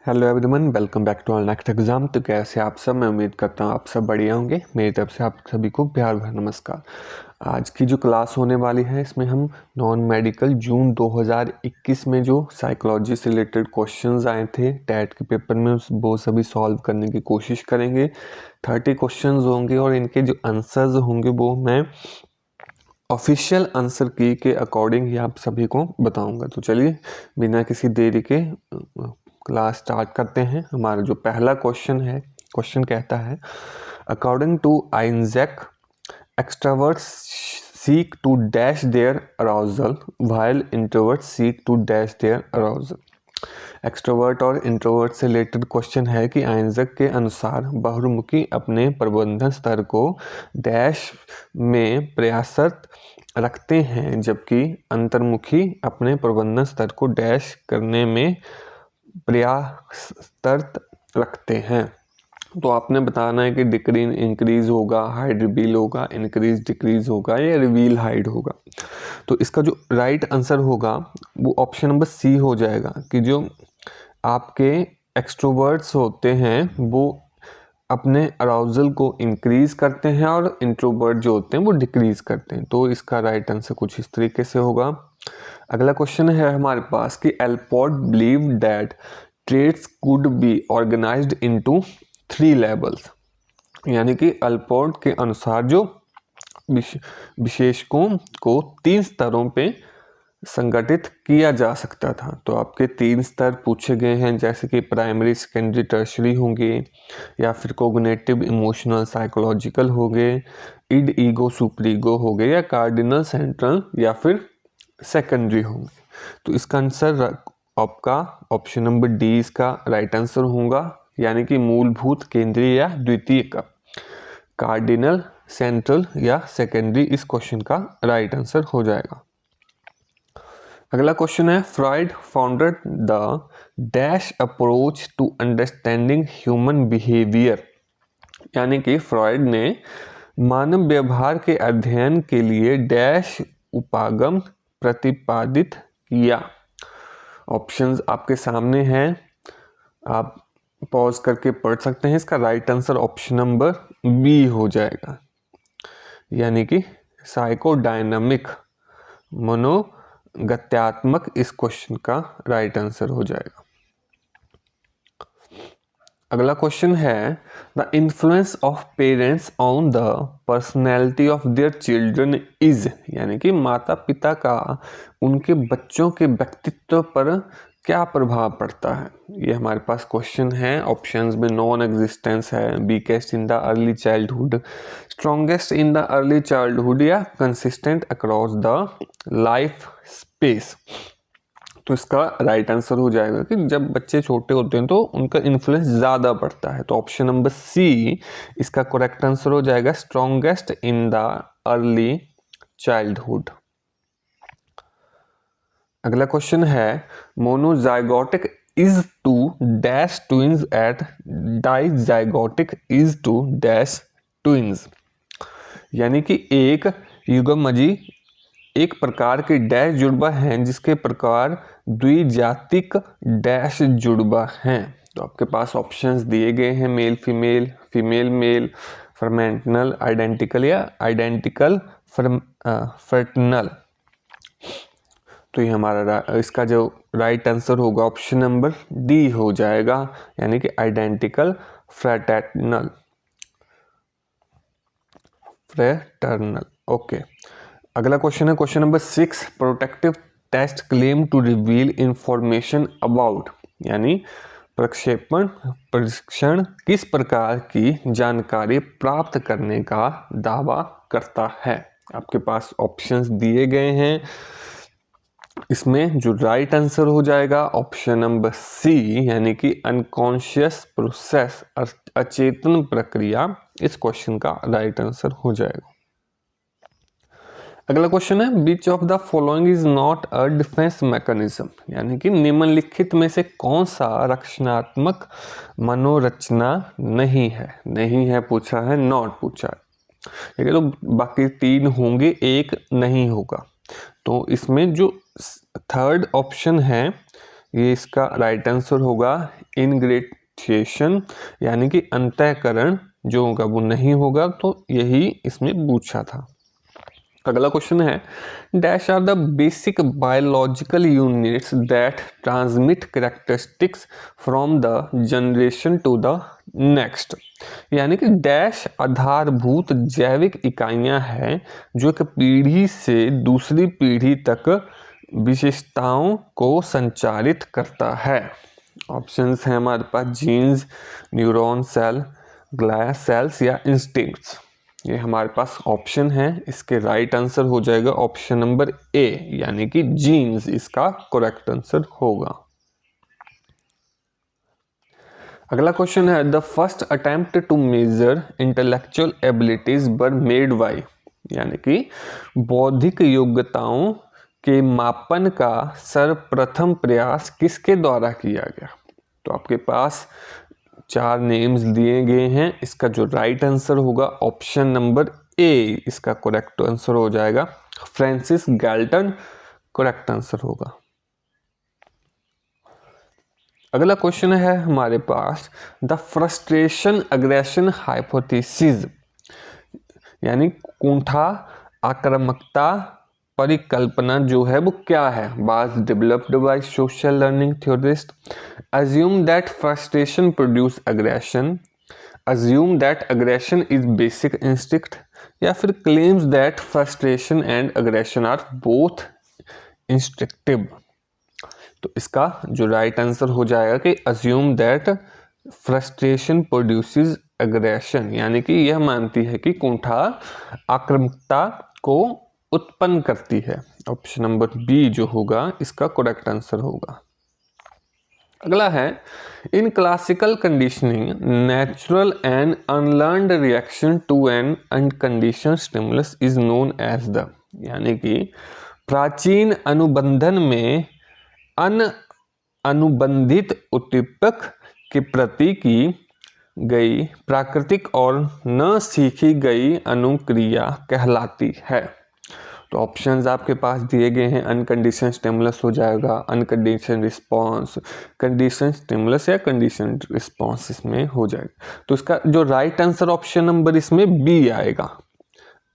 Hello everyone, welcome back to our next exam. तो कैसे आप सब? मैं उम्मीद करता हूँ आप सब बढ़िया होंगे। मेरी तरफ से आप सभी को प्यार भरा नमस्कार। आज की जो क्लास होने वाली है इसमें हम नॉन मेडिकल जून 2021 में जो साइकोलॉजी से रिलेटेड क्वेश्चंस आए थे टैट के पेपर में वो सभी सॉल्व करने की कोशिश करेंगे। 30 क्वेश्चंस होंगे और इनके जो आंसर्स होंगे वो मैं ऑफिशियल आंसर की के अकॉर्डिंग ही आप सभी को बताऊंगा। तो चलिए बिना किसी देरी के क्लास स्टार्ट करते हैं। हमारा जो पहला क्वेश्चन है, क्वेश्चन कहता है according to Isaac extraverts seek to dash their arousal while introverts seek to dash their arousal. Extrovert और इंट्रोवर्ट से रिलेटेड क्वेश्चन है कि आइजैक के अनुसार बहुमुखी अपने प्रबंधन स्तर को डैश में प्रयासरत रखते हैं जबकि अंतर्मुखी अपने प्रबंधन स्तर को डैश करने में प्रयासरत रखते हैं। तो आपने बताना है कि डिक्रीज इंक्रीज होगा, हाइड रिवील होगा, इंक्रीज डिक्रीज होगा या रिवील हाइड होगा। तो इसका जो राइट आंसर होगा वो ऑप्शन नंबर सी हो जाएगा कि जो आपके एक्सट्रोवर्ट्स होते हैं वो अपने अराउजल को इंक्रीज करते हैं और इंट्रोवर्ट जो होते हैं वो डिक्रीज करते हैं। तो इसका राइट आंसर कुछ इस तरीके से होगा। अगला क्वेश्चन है हमारे पास कि Allport believe that traits could be organized into 3 levels. यानी कि एल्पोर्ट के अनुसार जो विशेषकों को 3 स्तरों पे संगठित किया जा सकता था। तो आपके 3 स्तर पूछे गए हैं जैसे कि प्राइमरी, सेकेंडरी, टर्शरी होंगे या फिर कोग्निटिव, इमोशनल, साइकोलॉजिकल हो गए, इड, ईगो, सुपर ईगो हो गए या कार्डिनल, सेंट्रल या फिर सेकेंडरी होंगे। तो इसका आंसर आपका ऑप्शन नंबर डी इसका राइट आंसर होगा, यानी कि मूलभूत, केंद्रीय या द्वितीय का। कार्डिनल, सेंट्रल या सेकेंडरी इस क्वेश्चन का राइट आंसर हो जाएगा। अगला क्वेश्चन है Freud founded the dash approach to understanding human behaviour. यानी कि फ्रॉइड ने मानव व्यवहार के अध्ययन के लिए डैश उपागम प्रतिपादित किया। ऑप्शंस आपके सामने हैं, आप पॉज करके पढ़ सकते हैं। इसका right answer option number B हो जाएगा, यानी कि साइकोडायनामिक, मनोगत्यात्मक इस क्वेश्चन का राइट आंसर हो जाएगा। अगला क्वेश्चन है the influence of parents on the personality of their children is. यानी कि माता पिता का उनके बच्चों के व्यक्तित्व पर क्या प्रभाव पड़ता है। ये हमारे पास क्वेश्चन है। ऑप्शंस में नॉन एग्जिस्टेंस है, weakest in the early childhood, strongest in the early childhood या consistent across the life span. तो इसका राइट आंसर हो जाएगा कि जब बच्चे छोटे होते हैं तो उनका इन्फ्लुएंस ज़्यादा पड़ता है। तो ऑप्शन नंबर सी इसका करेक्ट आंसर हो जाएगा, strongest in the early childhood. अगला क्वेश्चन है monozygotic is to dash twins at dizygotic is to dash twins. यानी कि एक युग्मजी एक प्रकार के डैश जुड़वा हैं जिसके प्रकार द्विजातिक डैश जुड़वा हैं। तो आपके पास ऑप्शंस दिए गए हैं, male female, female male, fraternal, identical या आइडेंटिकल फ्रेटर्नल। तो ये हमारा इसका जो राइट आंसर होगा ऑप्शन नंबर डी हो जाएगा, यानी कि आइडेंटिकल फ्रेटर्नल। ओके। अगला क्वेश्चन है question number 6 protective test claim to reveal information about. यानी प्रक्षेपण परीक्षण किस प्रकार की जानकारी प्राप्त करने का दावा करता है। आपके पास ऑप्शंस दिए गए हैं, इसमें जो राइट आंसर हो जाएगा ऑप्शन नंबर सी, यानी कि अनकॉन्शियस प्रोसेस, अचेतन प्रक्रिया इस क्वेश्चन का राइट आंसर हो जाएगा। अगला क्वेश्चन है which of the following is not a defence mechanism. यानी कि निम्नलिखित में से कौन सा रक्षणात्मक मनोरचना नहीं है। नहीं है पूछा है, नॉट पूछा है, ठीक है। तो बाकी 3 होंगे, एक नहीं होगा। तो इसमें जो थर्ड ऑप्शन है ये इसका राइट आंसर होगा इनग्रेटिएशन, यानी कि अंतःकरण जो होगा वो नहीं होगा, तो यही इसमें पूछा था। अगला क्वेश्चन है dash are the basic biological units that transmit characteristics from the generation to the next, यानी कि डैश आधारभूत जैविक इकाइयां हैं जो एक पीढ़ी से दूसरी पीढ़ी तक विशेषताओं को संचारित करता है। ऑप्शंस हैं हमारे पास genes, neuron cell, glia cells या इंस्टिंक्ट्स। ये हमारे पास ऑप्शन है, इसके राइट आंसर हो जाएगा ऑप्शन नंबर ए, यानी कि जीन्स इसका करेक्ट आंसर होगा। अगला क्वेश्चन है the first attempt to measure intellectual abilities were made by, यानी कि बौद्धिक योग्यताओं के मापन का सर्वप्रथम प्रयास किसके द्वारा किया गया। तो आपके पास 4 नेम्स दिए गए हैं, इसका जो राइट आंसर होगा ऑप्शन नंबर ए, इसका करेक्ट आंसर हो जाएगा फ्रांसिस गैल्टन, करेक्ट आंसर होगा। अगला क्वेश्चन है हमारे पास द फ्रस्ट्रेशन अग्रेशन हाइपोथेसिस, यानी कुंठा आक्रामकता परिकल्पना जो है वो क्या है। Was developed by social learning theorist, assume that frustration produce aggression, assume that aggression is basic instinct, या फिर claims that frustration and aggression are both instinctive। तो इसका जो राइट आंसर हो जाएगा कि assume that frustration produces aggression, यानी कि यह मानती है कि कुंठा आक्रामकता को उत्पन्न करती है। ऑप्शन नंबर बी जो होगा इसका करेक्ट आंसर होगा। अगला है in classical conditioning natural and unlearned reaction to an unconditional stimulus is known as the, यानी कि प्राचीन अनुबंधन में अनुबंधित उद्दीपक के प्रति की गई प्राकृतिक और न सीखी गई अनुक्रिया कहलाती है। तो ऑप्शंस आपके पास दिए गए हैं, अनकंडीशन स्टिमुलस हो जाएगा, अनकंडीशन रिस्पॉन्स, कंडीशन स्टिमुलस या कंडीशन रिस्पॉन्स इसमें हो जाएगा। तो इसका जो राइट आंसर ऑप्शन नंबर इसमें बी आएगा,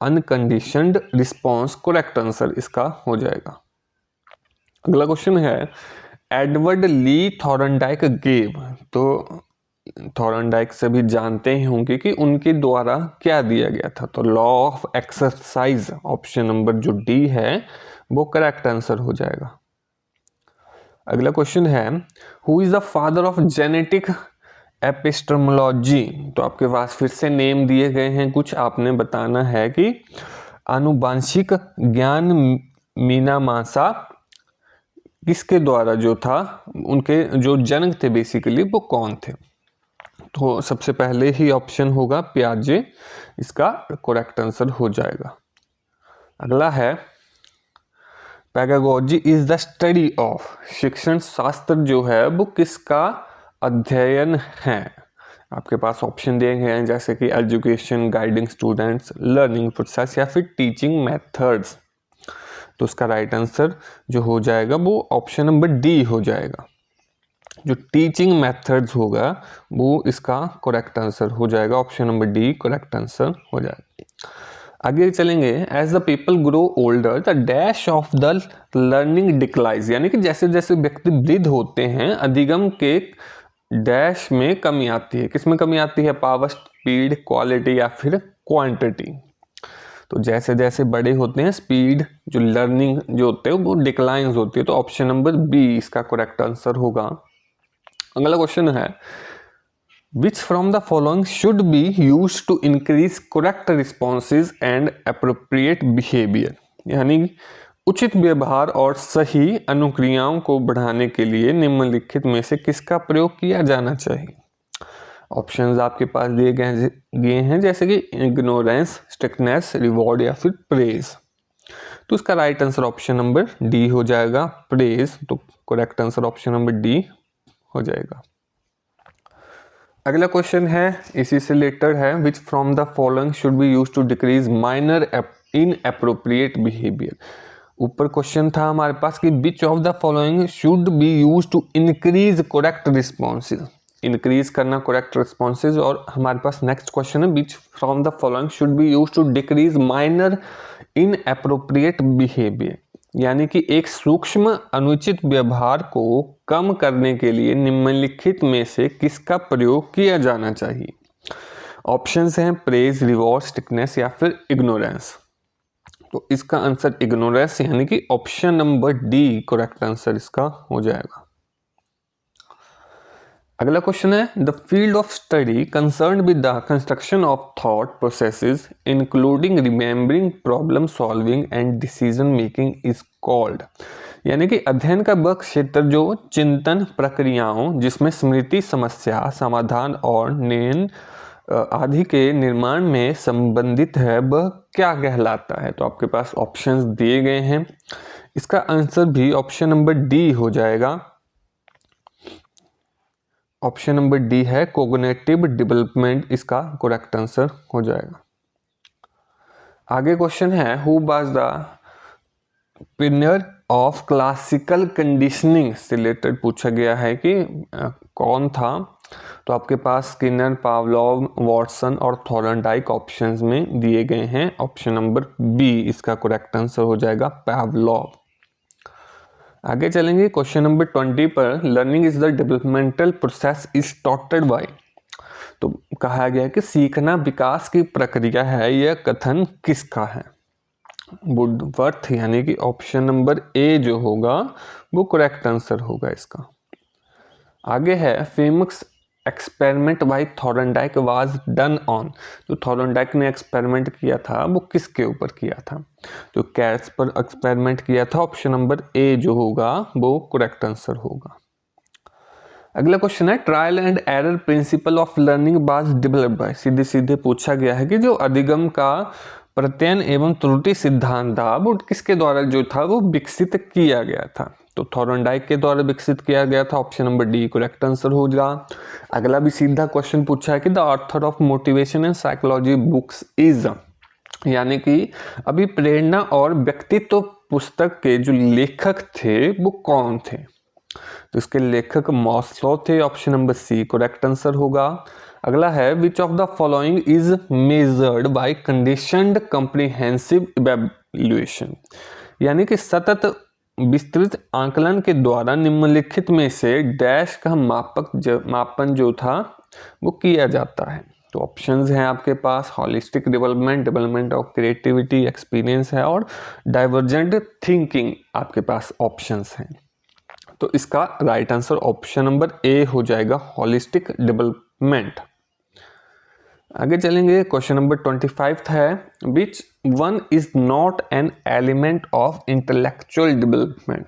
अनकंडीशनड रिस्पॉन्स करेक्ट आंसर इसका हो जाएगा। अगला क्वेश्चन है एडवर्ड ली थॉर्नडाइक गेव, तो थॉर्नडाइक सभी जानते ही होंगे कि उनके द्वारा क्या दिया गया था। तो law of exercise option number जो डी है वो करेक्ट आंसर हो जाएगा। अगला क्वेश्चन है who is the father of genetic epistemology, तो आपके पास फिर से नेम दिए गए हैं, कुछ आपने बताना है कि आनुवांशिक ज्ञान मीनामासा किसके द्वारा जो था, उनके जो जनक थे बेसिकली वो कौन थे। तो सबसे पहले ही ऑप्शन होगा पियाजे, इसका करेक्ट आंसर हो जाएगा। अगला है pedagogy is the study of, शिक्षण शास्त्र जो है वो किसका अध्ययन है। आपके पास ऑप्शन दिए गए हैं जैसे कि education, guiding students, learning process या फिर टीचिंग मेथड्स। तो उसका राइट आंसर जो हो जाएगा वो ऑप्शन नंबर डी हो जाएगा, जो टीचिंग मेथड्स होगा वो इसका करेक्ट आंसर हो जाएगा, option number D correct answer हो जाएगा। आगे चलेंगे as the people grow older the dash of the learning declines, यानी कि जैसे जैसे व्यक्ति वृद्ध होते हैं अधिगम के डैश में कमी आती है। किस में कमी आती है, पावर, स्पीड, क्वालिटी या फिर क्वांटिटी। तो जैसे जैसे बड़े होते हैं स्पीड जो लर्निंग जो होते हैं वो डिक्लाइंस होती है। तो ऑप्शन नंबर बी इसका करेक्ट आंसर होगा। अगला क्वेश्चन है which from the following should be used to increase correct responses and appropriate behaviour, यानी उचित व्यवहार और सही अनुक्रियाओं को बढ़ाने के लिए निम्नलिखित में से किसका प्रयोग किया जाना चाहिए। ऑप्शंस आपके पास दिए गए हैं जैसे कि इग्नोरेंस, स्ट्रिक्टनेस, रिवॉर्ड या फिर प्रेज। तो इसका right answer option number D हो जाएगा, प्रेज। तो correct answer option number D हो जाएगा। अगला क्वेश्चन है इसी से रिलेटेड है which from the following should be used to decrease minor inappropriate behaviour. ऊपर क्वेश्चन था हमारे पास कि which of the following should be use to increase correct responses, increase करना करेक्ट रिस्पॉन्सेज। और हमारे पास नेक्स्ट क्वेश्चन है which from the following should be use to decrease minor inappropriate behaviour, यानी कि एक सूक्ष्म अनुचित व्यवहार को कम करने के लिए निम्नलिखित में से किसका प्रयोग किया जाना चाहिए। ऑप्शंस हैं प्रेज, रिवॉर्ड, स्टिकनेस या फिर इग्नोरेंस। तो इसका आंसर इग्नोरेंस यानी कि option number D correct answer इसका हो जाएगा। अगला क्वेश्चन है the field of study concern with the construction of thought processes including remembering, problem solving and decision making is called, यानी कि अध्ययन का वह क्षेत्र जो चिंतन प्रक्रियाओं जिसमें स्मृति, समस्या समाधान और निर्णय आदि के निर्माण में संबंधित है वह क्या कहलाता है। तो आपके पास ऑप्शंस दिए गए हैं, इसका आंसर भी ऑप्शन नंबर डी हो जाएगा। ऑप्शन नंबर डी है कोग्निटिव डेवलपमेंट, इसका करेक्ट आंसर हो जाएगा। आगे क्वेश्चन है who was the pioneer of classical conditioning से रिलेटेड पूछा गया है कि कौन था। तो आपके पास स्किनर, पावलोव, वॉटसन और थॉर्नडाइक ऑप्शंस में दिए गए हैं। ऑप्शन नंबर बी इसका करेक्ट आंसर हो जाएगा पावलोव। आगे चलेंगे क्वेश्चन नंबर 20 पर learning is the developmental process is started by. तो कहा गया कि सीखना विकास की प्रक्रिया है, यह कथन किसका है। वुडवर्थ यानी कि ऑप्शन नंबर ए जो होगा वो करेक्ट आंसर होगा इसका। आगे है famous experiment by Thorndike was done on. जो थॉर्नडाइक ने एक्सपेरिमेंट किया था वो किसके ऊपर किया था। तो कैट्स पर एक्सपेरिमेंट किया था। ऑप्शन नंबर ए जो होगा वो करेक्ट आंसर होगा। अगला क्वेश्चन है trial and error principle of learning was developed by. सीधे सीधे पूछा गया है कि जो अधिगम का प्रत्ययन एवं त्रुटि सिद्धांत था वो किसके द्वारा जो था वो विकसित किया गया था। तो थॉर्नडाइक के द्वारा विकसित किया गया था। Option number D correct answer होगा। अगला भी सीधा क्वेश्चन पूछा है कि the author of motivation and psychology books is, यानी कि अभी प्रेरणा और व्यक्तित्व पुस्तक के जो लेखक थे वो कौन थे। तो इसके लेखक मॉस्लो थे। Option number C correct answer होगा। अगला है which of the following is measured by conditioned comprehensive evaluation, यानी कि सतत विस्तृत आकलन के द्वारा निम्नलिखित में से डैश का मापन जो था वो किया जाता है। तो ऑप्शंस हैं आपके पास holistic development, development of creativity, experience है और डाइवर्जेंट थिंकिंग आपके पास ऑप्शंस हैं। तो इसका राइट आंसर ऑप्शन नंबर ए हो जाएगा हॉलिस्टिक डेवलपमेंट। आगे चलेंगे क्वेश्चन नंबर 25 है which one is not an element of intellectual development,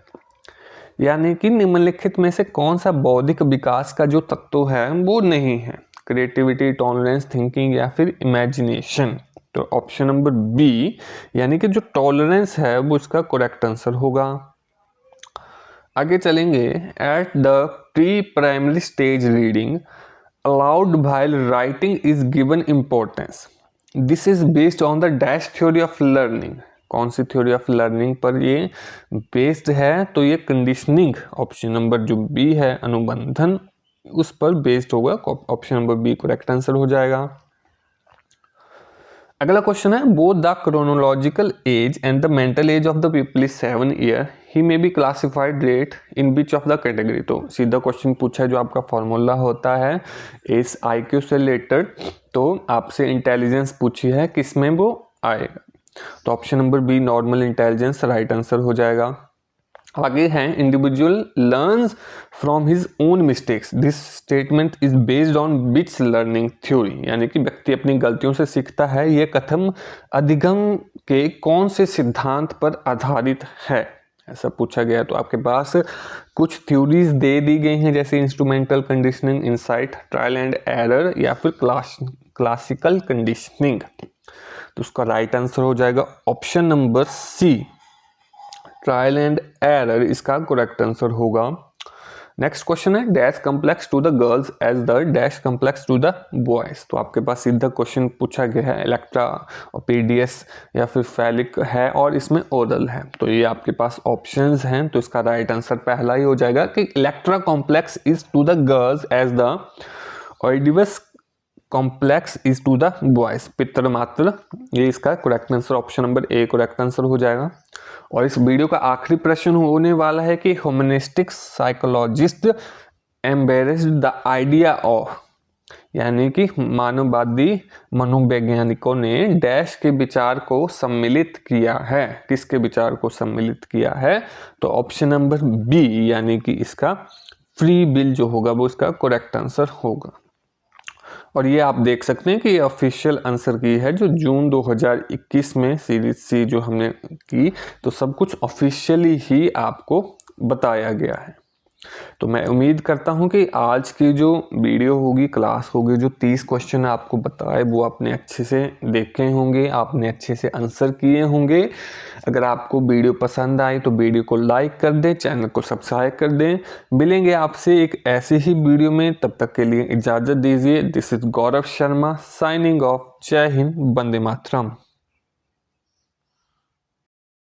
यानी कि निम्नलिखित में से कौन सा बौद्धिक विकास का जो तत्व है वो नहीं है। क्रिएटिविटी, टॉलरेंस, थिंकिंग या फिर इमेजिनेशन। तो ऑप्शन नंबर बी यानी कि जो टॉलरेंस है वो इसका करेक्ट आंसर होगा। आगे चलेंगे at the pre primary stage reading allowed while writing is given importance. This is based on the dash theory of learning. कौन सी थ्योरी ऑफ लर्निंग पर ये बेस्ड है। तो ये कंडीशनिंग ऑप्शन नंबर जो बी है अनुबंधन उस पर बेस्ड होगा। Option number B correct answer हो जाएगा। अगला क्वेश्चन है both the chronological age and the mental age of the people is 7 year, he may be classified rate in which of the category. तो सीधा क्वेश्चन पूछा है जो आपका फॉर्मूला होता है इस IQ से रिलेटेड। तो आपसे इंटेलिजेंस पूछी है किसमें वो आएगा। तो option number B normal intelligence right answer हो जाएगा। आगे हैं individual learns from his own mistakes, this statement is based on which learning theory, यानी कि व्यक्ति अपनी गलतियों से सीखता है। यह कथन अधिगम के कौन से सिद्धांत पर आधारित है ऐसा पूछा गया। तो आपके पास कुछ थ्योरीज दे दी गई हैं जैसे instrumental conditioning, insight, trial and error या फिर क्लासिकल कंडीशनिंग। तो उसका राइट आंसर हो जाएगा option number C trial and error इसका करेक्ट आंसर होगा। नेक्स्ट क्वेश्चन है dash complex to the girls as the dash complex to the boys. तो आपके पास सीधा क्वेश्चन पूछा गया है, इलेक्ट्रा और पीडीएस या फिर फैलिक है और इसमें ओरल है। तो ये आपके पास ऑप्शंस हैं, तो इसका राइट आंसर पहला ही हो जाएगा कि Electra complex is to the girls as the Oedipus complex is to the boys. पितृमात्र, ये इसका correct answer option number A correct answer हो जाएगा। और इस वीडियो का आखिरी प्रश्न होने वाला है कि humanistic psychologist embarrassed the idea of, यानी कि मानववादी मनोवैज्ञानिकों ने डैश के विचार को सम्मिलित किया है, किसके विचार को सम्मिलित किया है? तो ऑप्शन नंबर बी, यानी कि इसका फ्री विल जो होगा वो इसका करेक्ट आंसर होगा। और ये आप देख सकते हैं कि ये ऑफिशियल आंसर की है जो जून 2021 में सीरीज सी जो हमने की, तो सब कुछ ऑफिशियली ही आपको बताया गया है। तो मैं उम्मीद करता हूं कि आज की जो वीडियो होगी, क्लास होगी, जो 30 क्वेश्चन आपको बताए वो आपने अच्छे से देखे होंगे, आपने अच्छे से आंसर किए होंगे। अगर आपको वीडियो पसंद आई तो वीडियो को लाइक कर दें, चैनल को सब्सक्राइब कर दें। मिलेंगे आपसे एक ऐसी ही वीडियो में, तब तक के लिए इजाज़त दीजिए। This is Gaurav Sharma signing off. जय हिंद, वंदे मातरम।